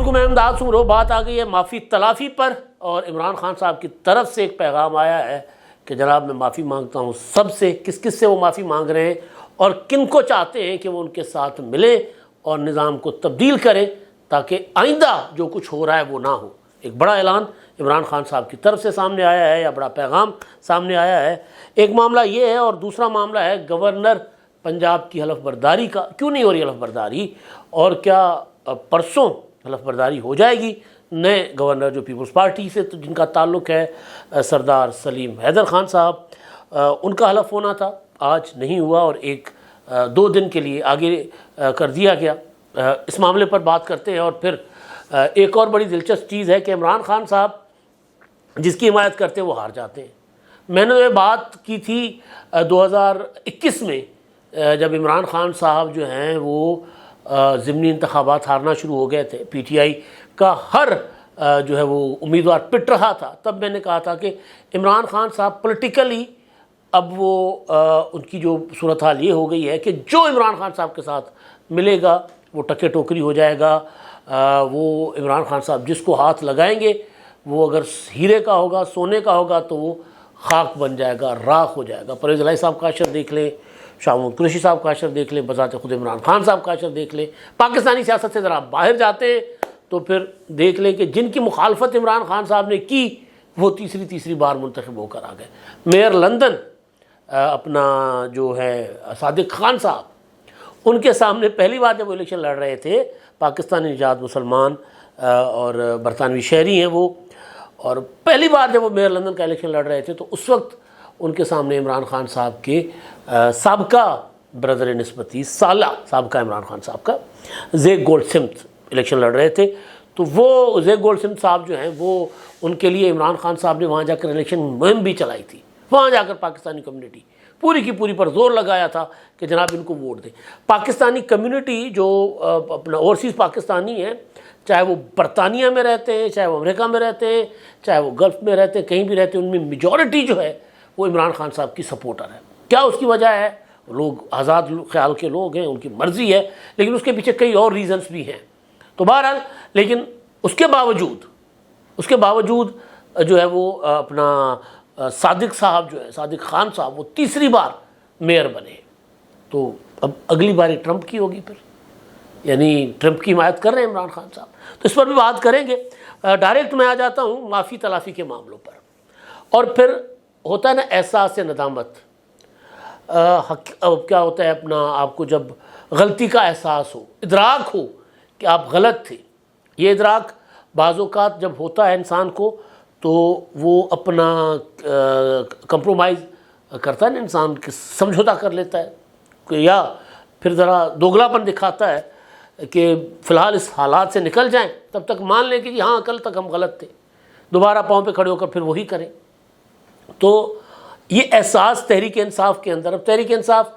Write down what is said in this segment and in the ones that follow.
علیکم احمداد سمرو، بات آ گئی ہے معافی تلافی پر، اور عمران خان صاحب کی طرف سے ایک پیغام آیا ہے کہ جناب میں معافی مانگتا ہوں سب سے۔ کس کس سے وہ معافی مانگ رہے ہیں اور کن کو چاہتے ہیں کہ وہ ان کے ساتھ ملیں اور نظام کو تبدیل کریں تاکہ آئندہ جو کچھ ہو رہا ہے وہ نہ ہو۔ ایک بڑا اعلان عمران خان صاحب کی طرف سے سامنے آیا ہے، یا بڑا پیغام سامنے آیا ہے۔ ایک معاملہ یہ ہے، اور دوسرا معاملہ ہے گورنر پنجاب کی حلف برداری کا۔ کیوں نہیں ہو رہی حلف برداری، اور کیا پرسوں حلف برداری ہو جائے گی؟ نئے گورنر جو پیپلز پارٹی سے جن کا تعلق ہے، سردار سلیم حیدر خان صاحب، ان کا حلف ہونا تھا، آج نہیں ہوا اور ایک دو دن کے لیے آگے کر دیا گیا۔ اس معاملے پر بات کرتے ہیں۔ اور پھر ایک اور بڑی دلچسپ چیز ہے کہ عمران خان صاحب جس کی حمایت کرتے ہیں وہ ہار جاتے ہیں۔ میں نے یہ بات کی تھی 2021 میں، جب عمران خان صاحب جو ہیں وہ ضمنی انتخابات ہارنا شروع ہو گئے تھے، پی ٹی آئی کا ہر جو ہے وہ امیدوار پٹ رہا تھا، تب میں نے کہا تھا کہ عمران خان صاحب پولیٹیکلی اب وہ ان کی جو صورتحال یہ ہو گئی ہے کہ جو عمران خان صاحب کے ساتھ ملے گا وہ ٹکے ٹوکری ہو جائے گا۔ وہ عمران خان صاحب جس کو ہاتھ لگائیں گے وہ اگر ہیرے کا ہوگا، سونے کا ہوگا، تو وہ خاک بن جائے گا، راکھ ہو جائے گا۔ پرویز الہی صاحب کا اشر دیکھ لیں، شاہ محمود قریشی صاحب کا اشر دیکھ لیں، بذات خود عمران خان صاحب کا اشر دیکھ لیں۔ پاکستانی سیاست سے ذرا باہر جاتے ہیں تو پھر دیکھ لیں کہ جن کی مخالفت عمران خان صاحب نے کی وہ تیسری بار منتخب ہو کر آ گئے۔ میئر لندن اپنا جو ہے صادق خان صاحب، ان کے سامنے پہلی بار جب وہ الیکشن لڑ رہے تھے، پاکستانی نژاد مسلمان اور برطانوی شہری ہیں وہ، اور پہلی بار جب وہ میئر لندن کا الیکشن لڑ رہے تھے تو اس وقت ان کے سامنے عمران خان صاحب کے سابقہ برادر نسبتی سالہ سابقہ عمران خان صاحب کا زیک گولڈ سمتھ الیکشن لڑ رہے تھے۔ تو وہ زیک گولڈ سمتھ صاحب جو ہیں وہ ان کے لیے عمران خان صاحب نے وہاں جا کر الیکشن مہم بھی چلائی تھی، وہاں جا کر پاکستانی کمیونٹی پوری کی پوری پر زور لگایا تھا کہ جناب ان کو ووٹ دیں۔ پاکستانی کمیونٹی جو اپنا اوورسیز پاکستانی ہیں، چاہے وہ برطانیہ میں رہتے ہیں، چاہے وہ امریکہ میں رہتے ہیں، چاہے وہ گلف میں رہتے ہیں، کہیں بھی رہتے ہیں، ان میں میجورٹی جو ہے وہ عمران خان صاحب کی سپورٹر ہے۔ کیا اس کی وجہ ہے؟ لوگ آزاد خیال کے لوگ ہیں، ان کی مرضی ہے، لیکن اس کے پیچھے کئی اور ریزنز بھی ہیں۔ تو بہرحال لیکن اس کے باوجود جو ہے وہ اپنا صادق صاحب جو ہے، صادق خان صاحب، وہ تیسری بار میئر بنے۔ تو اب اگلی باری ٹرمپ کی ہوگی، پھر یعنی ٹرمپ کی حمایت کر رہے ہیں عمران خان صاحب، تو اس پر بھی بات کریں گے۔ ڈائریکٹ میں آ جاتا ہوں معافی تلافی کے معاملوں پر، اور پھر ہوتا ہے نا احساس نادامت۔ کیا ہوتا ہے اپنا آپ کو جب غلطی کا احساس ہو، ادراک ہو کہ آپ غلط تھے۔ یہ ادراک بعض اوقات جب ہوتا ہے انسان کو تو وہ اپنا کمپرومائز کرتا ہے نا، انسان سمجھوتا کر لیتا ہے، یا پھر ذرا دوگلاپن دکھاتا ہے کہ فی الحال اس حالات سے نکل جائیں، تب تک مان لیں کہ ہاں کل تک ہم غلط تھے، دوبارہ پاؤں پہ کھڑے ہو کر پھر وہی کریں۔ تو یہ احساس تحریک انصاف کے اندر، اب تحریک انصاف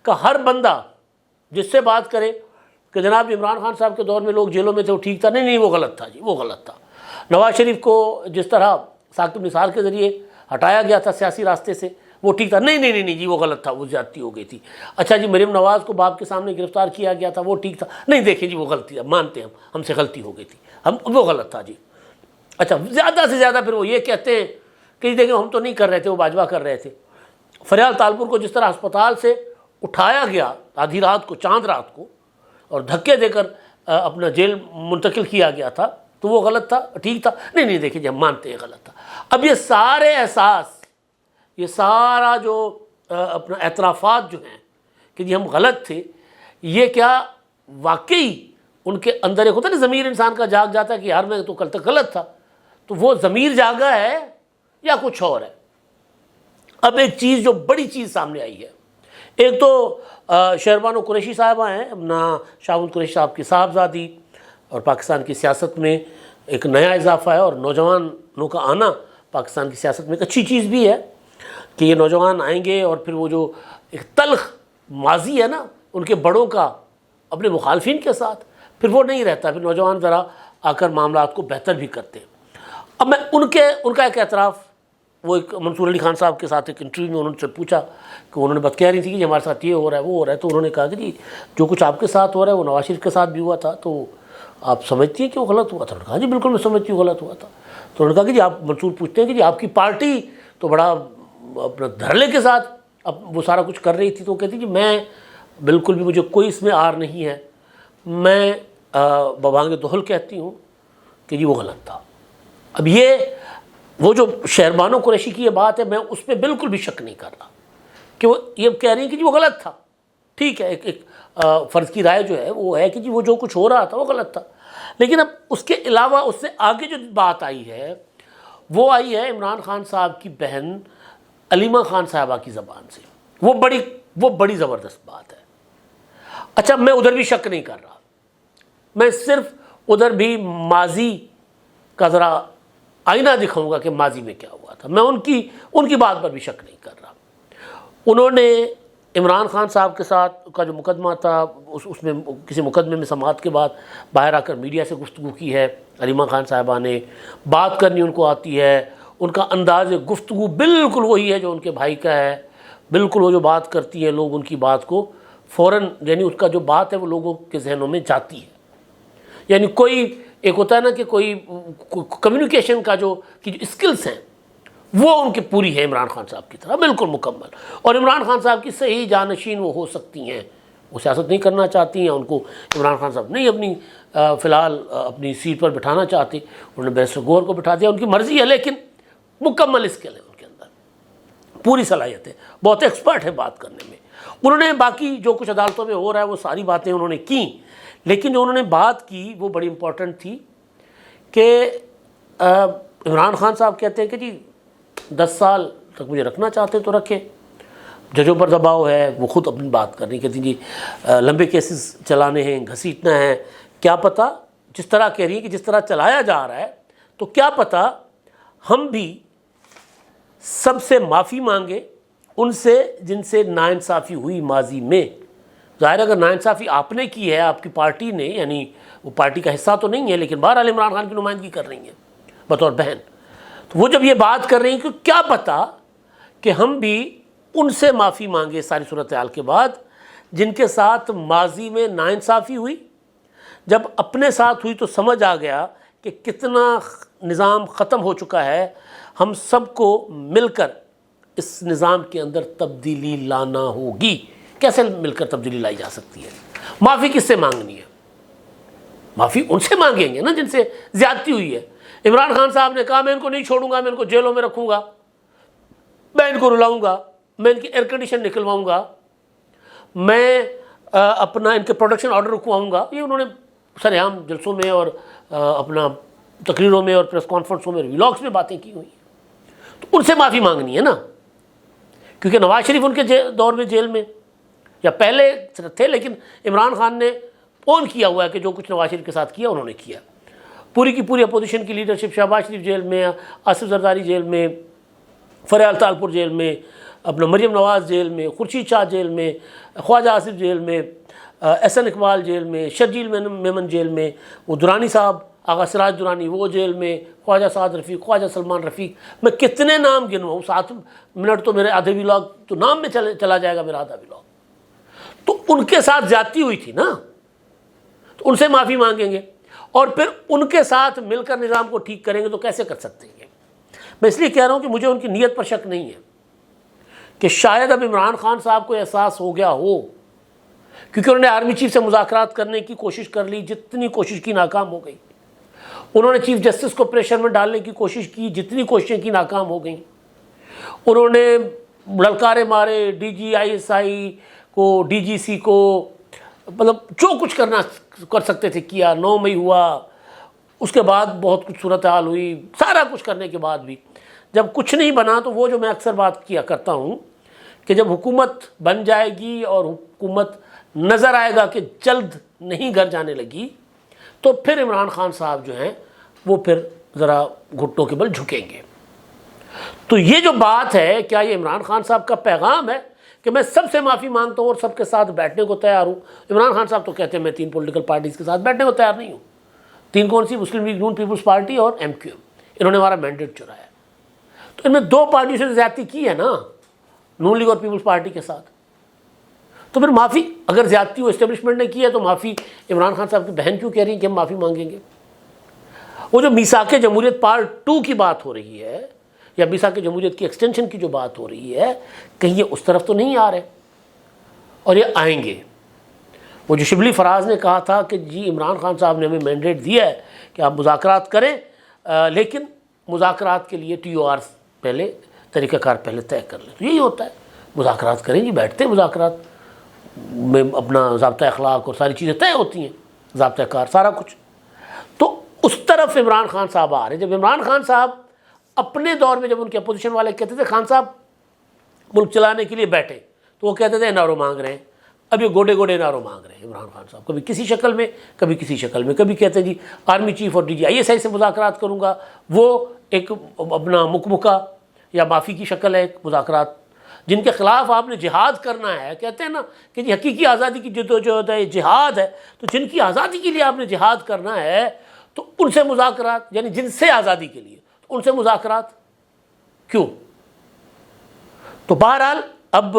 کا ہر بندہ جس سے بات کرے کہ جناب عمران خان صاحب کے دور میں لوگ جیلوں میں تھے وہ ٹھیک تھا، نہیں وہ غلط تھا جی، وہ غلط تھا۔ نواز شریف کو جس طرح ثاقب نثار کے ذریعے ہٹایا گیا تھا سیاسی راستے سے، وہ ٹھیک تھا، نہیں جی وہ غلط تھا، وہ زیادتی ہو گئی تھی۔ اچھا جی مریم نواز کو باپ کے سامنے گرفتار کیا گیا تھا، وہ ٹھیک تھا، نہیں دیکھیں جی وہ غلطی ہے، مانتے ہیں ہم سے غلطی ہو گئی تھی، وہ غلط تھا جی۔ اچھا زیادہ سے زیادہ پھر وہ یہ کہتے ہیں کہ دیکھیں ہم تو نہیں کر رہے تھے، وہ باجوہ کر رہے تھے۔ فریال تالپور کو جس طرح ہسپتال سے اٹھایا گیا آدھی رات کو، چاند رات کو، اور دھکے دے کر اپنا جیل منتقل کیا گیا تھا، تو وہ غلط تھا، ٹھیک تھا، نہیں دیکھیں جی ہم مانتے ہیں غلط تھا۔ اب یہ سارے احساس، یہ سارا جو اپنا اعترافات جو ہیں کہ جی ہم غلط تھے، یہ کیا واقعی ان کے اندر ایک ہوتا ہے نا ضمیر انسان کا جاگ جاتا ہے کہ یار میں تو کل تک غلط تھا، تو وہ ضمیر جاگا ہے یا کچھ اور ہے؟ اب ایک چیز جو بڑی چیز سامنے آئی ہے، ایک تو شہربانو قریشی صاحبہ ہیں، اپنا شاہ محمود قریشی صاحب کی صاحبزادی، اور پاکستان کی سیاست میں ایک نیا اضافہ ہے، اور نوجوانوں کا آنا پاکستان کی سیاست میں ایک اچھی چیز بھی ہے کہ یہ نوجوان آئیں گے، اور پھر وہ جو ایک تلخ ماضی ہے نا ان کے بڑوں کا اپنے مخالفین کے ساتھ، پھر وہ نہیں رہتا، پھر نوجوان ذرا آ کر معاملات کو بہتر بھی کرتے ہیں۔ اب میں ان کا ایک اعتراف، وہ ایک منصور علی خان صاحب کے ساتھ ایک انٹرویو میں انہوں نے سے پوچھا کہ انہوں نے بات کہہ رہی تھی کہ ہمارے ساتھ یہ ہو رہا ہے وہ ہو رہا ہے، تو انہوں نے کہا کہ جی جو کچھ آپ کے ساتھ ہو رہا ہے وہ نواز شریف کے ساتھ بھی ہوا تھا، تو آپ سمجھتی ہیں کہ وہ غلط ہوا تھا؟ انہوں نے کہا جی بالکل میں سمجھتی ہوں غلط ہوا تھا۔ تو انہوں نے کہا کہ جی آپ منصور پوچھتے ہیں کہ جی آپ کی پارٹی تو بڑا اپنا دھڑلے کے ساتھ اب وہ سارا کچھ کر رہی تھی، تو وہ کہتی کہ میں بالکل بھی، مجھے کوئی اس میں آر نہیں ہے، میں ببانگ دہل کہتی ہوں کہ جی وہ غلط تھا۔ اب یہ وہ جو شہربانو قریشی کی یہ بات ہے، میں اس پہ بالکل بھی شک نہیں کر رہا کہ وہ یہ کہہ رہی ہیں کہ جی وہ غلط تھا، ٹھیک ہے، ایک فرض کی رائے جو ہے وہ ہے کہ جی وہ جو کچھ ہو رہا تھا وہ غلط تھا۔ لیکن اب اس کے علاوہ اس سے آگے جو بات آئی ہے وہ آئی ہے عمران خان صاحب کی بہن علیمہ خان صاحبہ کی زبان سے، وہ بڑی زبردست بات ہے۔ اچھا میں ادھر بھی شک نہیں کر رہا، میں صرف ادھر بھی ماضی کا ذرا آئینہ دکھاؤں گا کہ ماضی میں کیا ہوا تھا، میں ان کی بات پر بھی شک نہیں کر رہا۔ انہوں نے عمران خان صاحب کے ساتھ کا جو مقدمہ تھا اس میں کسی مقدمے میں سماعت کے بعد باہر آ کر میڈیا سے گفتگو کی ہے علیمہ خان صاحبہ نے، بات کرنی ان کو آتی ہے، ان کا انداز گفتگو بالکل وہی ہے جو ان کے بھائی کا ہے، بالکل وہ جو بات کرتی ہیں لوگ ان کی بات کو فوراً، یعنی اس کا جو بات ہے وہ لوگوں کے ذہنوں میں جاتی ہے۔ یعنی کوئی ایک ہوتا ہے نا کہ کوئی کمیونیکیشن کا جو اسکلز ہیں وہ ان کی پوری ہے عمران خان صاحب کی طرح بالکل مکمل، اور عمران خان صاحب کی صحیح جانشین وہ ہو سکتی ہیں۔ وہ سیاست نہیں کرنا چاہتی ہیں، ان کو عمران خان صاحب نہیں اپنی فی الحال اپنی سیٹ پر بٹھانا چاہتے، انہوں نے بیرسٹر گوہر کو بٹھا دیا، ان کی مرضی ہے، لیکن مکمل اسکل ہے ان کے اندر، پوری صلاحیت ہے، بہت ایکسپرٹ ہے بات کرنے میں۔ انہوں نے باقی جو کچھ عدالتوں میں ہو رہا ہے وہ ساری باتیں انہوں نے کیں، لیکن جو انہوں نے بات کی وہ بڑی امپورٹنٹ تھی کہ عمران خان صاحب کہتے ہیں کہ جی 10 سال تک مجھے رکھنا چاہتے تو رکھیں، ججوں پر دباؤ ہے، وہ خود اپنی بات کر رہی کہتی جی لمبے کیسز چلانے ہیں، گھسیٹنا ہے، کیا پتہ جس طرح کہہ رہی ہے کہ جس طرح چلایا جا رہا ہے تو کیا پتہ ہم بھی سب سے معافی مانگے، ان سے جن سے ناانصافی ہوئی ماضی میں۔ ظاہر اگر ناانصافی آپ نے کی ہے، آپ کی پارٹی نے، یعنی وہ پارٹی کا حصہ تو نہیں ہے لیکن بہرحال عمران خان کی نمائندگی کر رہی ہیں بطور بہن، تو وہ جب یہ بات کر رہی ہیں کہ کیا پتہ کہ ہم بھی ان سے معافی مانگے ساری صورتحال کے بعد جن کے ساتھ ماضی میں ناانصافی ہوئی، جب اپنے ساتھ ہوئی تو سمجھ آ گیا کہ کتنا نظام ختم ہو چکا ہے، ہم سب کو مل کر اس نظام کے اندر تبدیلی لانا ہوگی۔ کیسے مل کر تبدیلی لائی جا سکتی ہے؟ معافی کس سے مانگنی ہے؟ معافی ان سے مانگیں گے نا جن سے زیادتی ہوئی ہے۔ عمران خان صاحب نے کہا میں ان کو نہیں چھوڑوں گا، میں ان کو جیلوں میں رکھوں گا، میں ان کو رلاؤں گا، میں ان کی ایئر کنڈیشن نکلواؤں گا، میں اپنا ان کے پروڈکشن آرڈر رکواؤں گا۔ یہ انہوں نے سر عام جلسوں میں اور اپنا تقریروں میں اور پریس کانفرنسوں میں ویلاگس میں باتیں کی ہوئی ہیں، تو ان سے معافی مانگنی ہے نا، کیونکہ نواز شریف ان کے دور میں جیل میں یا پہلے تھے، لیکن عمران خان نے اون کیا ہوا ہے کہ جو کچھ نواز شریف کے ساتھ کیا انہوں نے کیا۔ پوری کی پوری اپوزیشن کی لیڈرشپ، شہباز شریف جیل میں، آصف زرداری جیل میں، فریال تالپور جیل میں، اپنا مریم نواز جیل میں، خورشید شاہ جیل میں، خواجہ آصف جیل میں، احسن اقبال جیل میں، شرجیل میمن جیل میں، وہ درانی صاحب آغا سراج درانی وہ جیل میں، خواجہ سعد رفیق، خواجہ سلمان رفیق، میں کتنے نام گنواؤں، 7 منٹ تو میرے آدھے ویلاگ تو نام میں چلا جائے گا میرا آدھا ویلاگ۔ تو ان کے ساتھ زیادتی ہوئی تھی نا، تو ان سے معافی مانگیں گے اور پھر ان کے ساتھ مل کر نظام کو ٹھیک کریں گے، تو کیسے کر سکتے ہیں؟ میں اس لیے کہہ رہا ہوں کہ مجھے ان کی نیت پر شک نہیں ہے کہ شاید اب عمران خان صاحب کو احساس ہو گیا ہو، کیونکہ انہوں نے آرمی چیف سے مذاکرات کرنے کی کوشش کر لی، جتنی کوشش کی ناکام ہو گئی۔ انہوں نے چیف جسٹس کو پریشر میں ڈالنے کی کوشش کی، جتنی کوششیں کی ناکام ہو گئیں۔ انہوں نے للکارے مارے ڈی جی آئی ایس آئی کو، ڈی جی سی کو، مطلب جو کچھ کر سکتے تھے کیا۔ 9 مئی ہوا، اس کے بعد بہت کچھ صورتحال ہوئی، سارا کچھ کرنے کے بعد بھی جب کچھ نہیں بنا، تو وہ جو میں اکثر بات کیا کرتا ہوں کہ جب حکومت بن جائے گی اور حکومت نظر آئے گا کہ جلد نہیں گھر جانے لگی، تو پھر عمران خان صاحب جو ہیں وہ پھر ذرا گھٹنوں کے بل جھکیں گے۔ تو یہ جو بات ہے، کیا یہ عمران خان صاحب کا پیغام ہے کہ میں سب سے معافی مانگتا ہوں اور سب کے ساتھ بیٹھنے کو تیار ہوں؟ عمران خان صاحب تو کہتے ہیں میں 3 پولیٹیکل پارٹیز کے ساتھ بیٹھنے کو تیار نہیں ہوں۔ 3 کون سی؟ مسلم لیگ نون پیپلز پارٹی اور ایم کیو ایم، انہوں نے ہمارا مینڈیٹ چرایا۔ تو ان میں 2 پارٹیوں سے زیادتی کی ہے نا، نون لیگ اور پیپلز پارٹی کے ساتھ۔ تو پھر معافی اگر زیادتی وہ اسٹیبلشمنٹ نے کی ہے تو معافی عمران خان صاحب کی بہن کیوں کہہ رہی ہیں کہ ہم معافی مانگیں گے؟ وہ جو میثاق جمہوریت پارٹ 2 کی بات ہو رہی ہے یا میثاق جمہوریت کی ایکسٹینشن کی جو بات ہو رہی ہے، کہیں یہ اس طرف تو نہیں آ رہے، اور یہ آئیں گے۔ وہ جو شبلی فراز نے کہا تھا کہ جی عمران خان صاحب نے ہمیں مینڈیٹ دیا ہے کہ آپ مذاکرات کریں، لیکن مذاکرات کے لیے ٹی او آر پہلے، طریقہ کار پہلے طے کر لیں، تو یہی ہوتا ہے، مذاکرات کریں جی، بیٹھتے ہیں مذاکرات میں، اپنا ضابطہ اخلاق اور ساری چیزیں طے ہوتی ہیں، ضابطہ کار سارا کچھ۔ تو اس طرف عمران خان صاحب آ رہے ہیں۔ جب عمران خان صاحب اپنے دور میں، جب ان کے اپوزیشن والے کہتے تھے خان صاحب ملک چلانے کے لیے بیٹھے، تو وہ کہتے تھے این آر او مانگ رہے ہیں، اب یہ گوڈے گوڈے این آر او مانگ رہے ہیں عمران خان صاحب، کبھی کسی شکل میں، کبھی کسی شکل میں، کبھی کہتے ہیں جی آرمی چیف اور D G I S I سے مذاکرات کروں گا، وہ ایک اپنا مکمکہ یا معافی کی شکل ہے، ایک مذاکرات جن کے خلاف آپ نے جہاد کرنا ہے۔ کہتے ہیں نا کہ جی حقیقی آزادی کی جدوجہد ہے، جہاد ہے، تو جن کی آزادی کے لیے آپ نے جہاد کرنا ہے تو ان سے مذاکرات، یعنی جن سے آزادی کے لیے، ان سے مذاکرات کیوں؟ تو بہرحال اب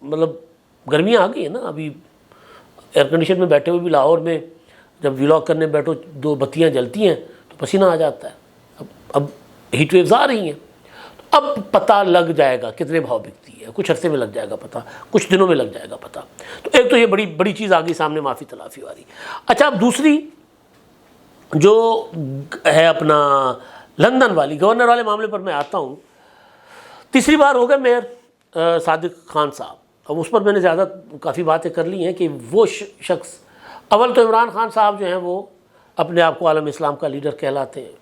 مطلب گرمیاں آ گئی ہیں نا، ابھی ایئر کنڈیشن میں بیٹھے ہوئے بھی لاہور میں جب ولاگ کرنے بیٹھو 2 بتیاں جلتی ہیں تو پسینہ آ جاتا ہے۔ اب ہیٹ ویوز آ رہی ہیں، اب پتہ لگ جائے گا کتنے بھاؤ بکتی ہے، کچھ عرصے میں لگ جائے گا پتہ، کچھ دنوں میں لگ جائے گا پتہ۔ تو ایک تو یہ بڑی چیز آ گئی سامنے، معافی تلافی والی۔ اچھا، اب دوسری جو ہے اپنا لندن والی گورنر والے معاملے پر میں آتا ہوں۔ تیسری بار ہو گئے میئر صادق خان صاحب، اب اس پر میں نے کافی باتیں کر لی ہیں کہ وہ شخص، اول تو عمران خان صاحب جو ہیں وہ اپنے آپ کو عالم اسلام کا لیڈر کہلاتے ہیں۔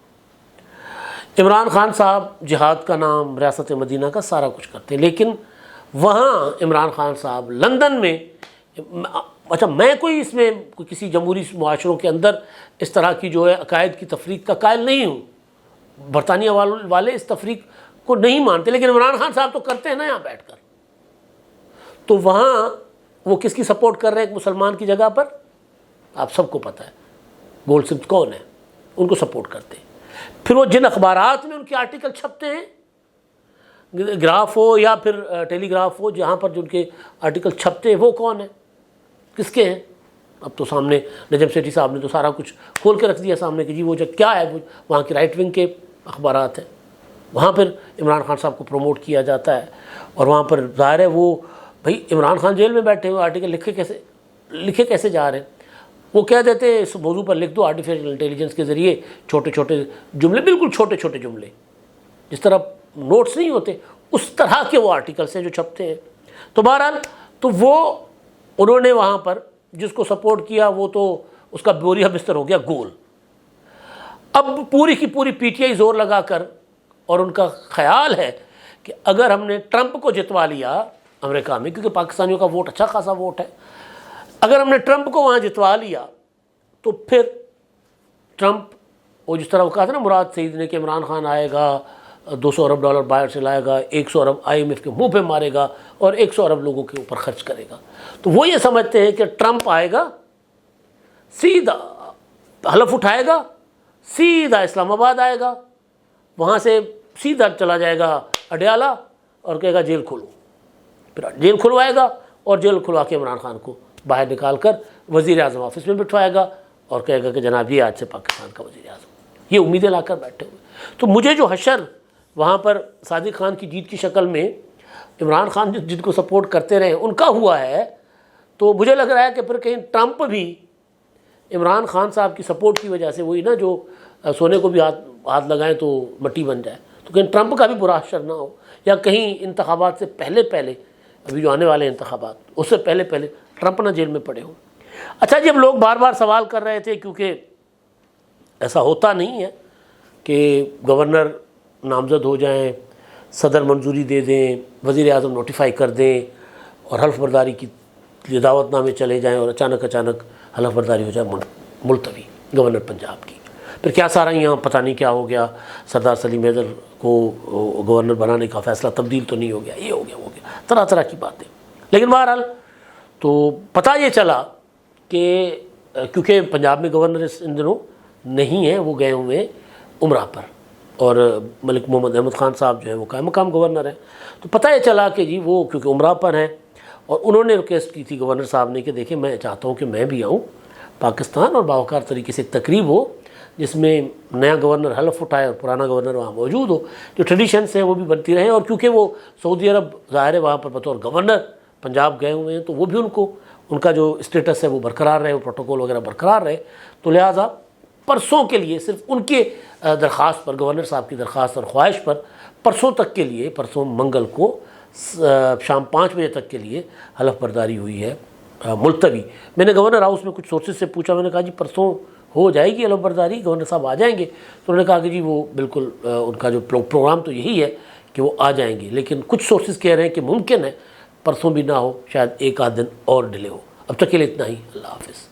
عمران خان صاحب جہاد کا نام، ریاست مدینہ کا سارا کچھ کرتے ہیں، لیکن وہاں عمران خان صاحب لندن میں، اچھا میں کوئی اس میں کسی جمہوری معاشروں کے اندر اس طرح کی جو ہے عقائد کی تفریق کا قائل نہیں ہوں، برطانیہ والے اس تفریق کو نہیں مانتے، لیکن عمران خان صاحب تو کرتے ہیں نا یہاں بیٹھ کر۔ تو وہاں وہ کس کی سپورٹ کر رہے ہیں ایک مسلمان کی جگہ پر؟ آپ سب کو پتہ ہے گولڈ سمتھ کون ہے، ان کو سپورٹ کرتے ہیں۔ پھر وہ جن اخبارات میں ان کے آرٹیکل چھپتے ہیں، گراف ہو یا پھر ٹیلی گراف ہو، جہاں پر جو ان کے آرٹیکل چھپتے ہیں وہ کون ہیں، کس کے ہیں؟ اب تو سامنے نجم سیٹھی صاحب نے تو سارا کچھ کھول کے رکھ دیا سامنے کہ جی وہ جو کیا ہے، وہ وہاں کی رائٹ ونگ کے اخبارات ہیں، وہاں پھر عمران خان صاحب کو پروموٹ کیا جاتا ہے، اور وہاں پر ظاہر ہے وہ بھائی عمران خان جیل میں بیٹھے ہوئے، آرٹیکل لکھے کیسے جا رہے ہیں؟ وہ کہہ دیتے ہیں اس موضوع پر لکھ دو آرٹیفیشل انٹیلیجنس کے ذریعے چھوٹے چھوٹے جملے، بالکل چھوٹے چھوٹے جملے، جس طرح نوٹس نہیں ہوتے اس طرح کے وہ آرٹیکلس ہیں جو چھپتے ہیں۔ تو بہرحال تو وہ انہوں نے وہاں پر جس کو سپورٹ کیا وہ تو اس کا بوریا بستر ہو گیا گول۔ اب پوری کی پوری پی ٹی آئی زور لگا کر، اور ان کا خیال ہے کہ اگر ہم نے ٹرمپ کو جتوا لیا امریکہ میں، کیونکہ پاکستانیوں کا ووٹ اچھا خاصا ووٹ ہے، اگر ہم نے ٹرمپ کو وہاں جتوا لیا تو پھر ٹرمپ، وہ جس طرح وہ کہا تھا نا مراد سعید نے کہ عمران خان آئے گا $200 ارب باہر سے لائے گا، 100 ارب IMF کے منہ پہ مارے گا اور 100 ارب لوگوں کے اوپر خرچ کرے گا، تو وہ یہ سمجھتے ہیں کہ ٹرمپ آئے گا، سیدھا حلف اٹھائے گا، سیدھا اسلام آباد آئے گا، وہاں سے سیدھا چلا جائے گا اڈیالہ اور کہے گا جیل کھولو، پھر جیل کھلوائے گا، اور جیل کھلوا کے عمران خان کو باہر نکال کر وزیر اعظم آفس میں بٹھوائے گا اور کہے گا کہ جناب یہ آج سے پاکستان کا وزیر اعظم، یہ امیدیں لا کر بیٹھے ہوئے۔ تو مجھے جو حشر وہاں پر صادق خان کی جیت کی شکل میں عمران خان جن کو سپورٹ کرتے رہے ان کا ہوا ہے، تو مجھے لگ رہا ہے کہ پھر کہیں ٹرمپ بھی عمران خان صاحب کی سپورٹ کی وجہ سے، وہی نا جو سونے کو بھی ہاتھ لگائیں تو مٹی بن جائے، تو کہیں ٹرمپ کا بھی برا حشر نہ ہو، یا کہیں انتخابات سے پہلے ابھی جو آنے والے انتخابات اس سے پہلے ٹرمپ نہ جیل میں پڑے ہوں۔ اچھا جی، اب لوگ بار بار سوال کر رہے تھے، کیونکہ ایسا ہوتا نہیں ہے کہ گورنر نامزد ہو جائیں، صدر منظوری دے دیں، وزیر اعظم نوٹیفائی کر دیں اور حلف برداری کی دعوت نامے چلے جائیں اور اچانک حلف برداری ہو جائے ملتوی گورنر پنجاب کی، پھر کیا سارا یہاں پتہ نہیں کیا ہو گیا، سردار سلیم حیدر کو گورنر بنانے کا فیصلہ تبدیل تو نہیں ہو گیا، یہ ہو گیا وہ گیا، طرح کی باتیں۔ لیکن بہرحال تو پتہ یہ چلا کہ کیونکہ پنجاب میں گورنر ان دنوں نہیں ہیں، وہ گئے ہوئے عمرہ پر، اور ملک محمد احمد خان صاحب جو ہیں وہ قائم مقام گورنر ہیں، تو پتہ یہ چلا کہ جی وہ کیونکہ عمرہ پر ہیں اور انہوں نے ریکویسٹ کی تھی گورنر صاحب نے کہ دیکھیں میں چاہتا ہوں کہ میں بھی آؤں پاکستان اور باوقار طریقے سے ایک تقریب ہو جس میں نیا گورنر حلف اٹھائے اور پرانا گورنر وہاں موجود ہو، جو ٹریڈیشنس ہیں وہ بھی بنتی رہیں، اور کیونکہ وہ سعودی عرب ظاہر ہے وہاں پر بطور گورنر پنجاب گئے ہوئے ہیں تو وہ بھی ان کا جو اسٹیٹس ہے وہ برقرار رہے، وہ پروٹوکول وغیرہ برقرار رہے، تو لہٰذا پرسوں کے لیے صرف ان کے درخواست پر، گورنر صاحب کی درخواست اور خواہش پر پرسوں تک کے لیے، پرسوں منگل کو شام 5 بجے تک کے لیے حلف برداری ہوئی ہے ملتوی۔ میں نے گورنر ہاؤس میں کچھ سورسز سے پوچھا، میں نے کہا جی پرسوں ہو جائے گی حلف برداری، گورنر صاحب آ جائیں گے؟ تو انہوں نے کہا کہ جی وہ بالکل ان کا جو پروگرام تو یہی ہے کہ وہ آ جائیں گے، لیکن کچھ سورسز کہہ رہے ہیں کہ ممکن ہے پرسوں بھی نہ ہو، شاید ایک آدھ دن اور ڈیلے ہو۔ اب تک کے لیے اتنا ہی، اللہ حافظ۔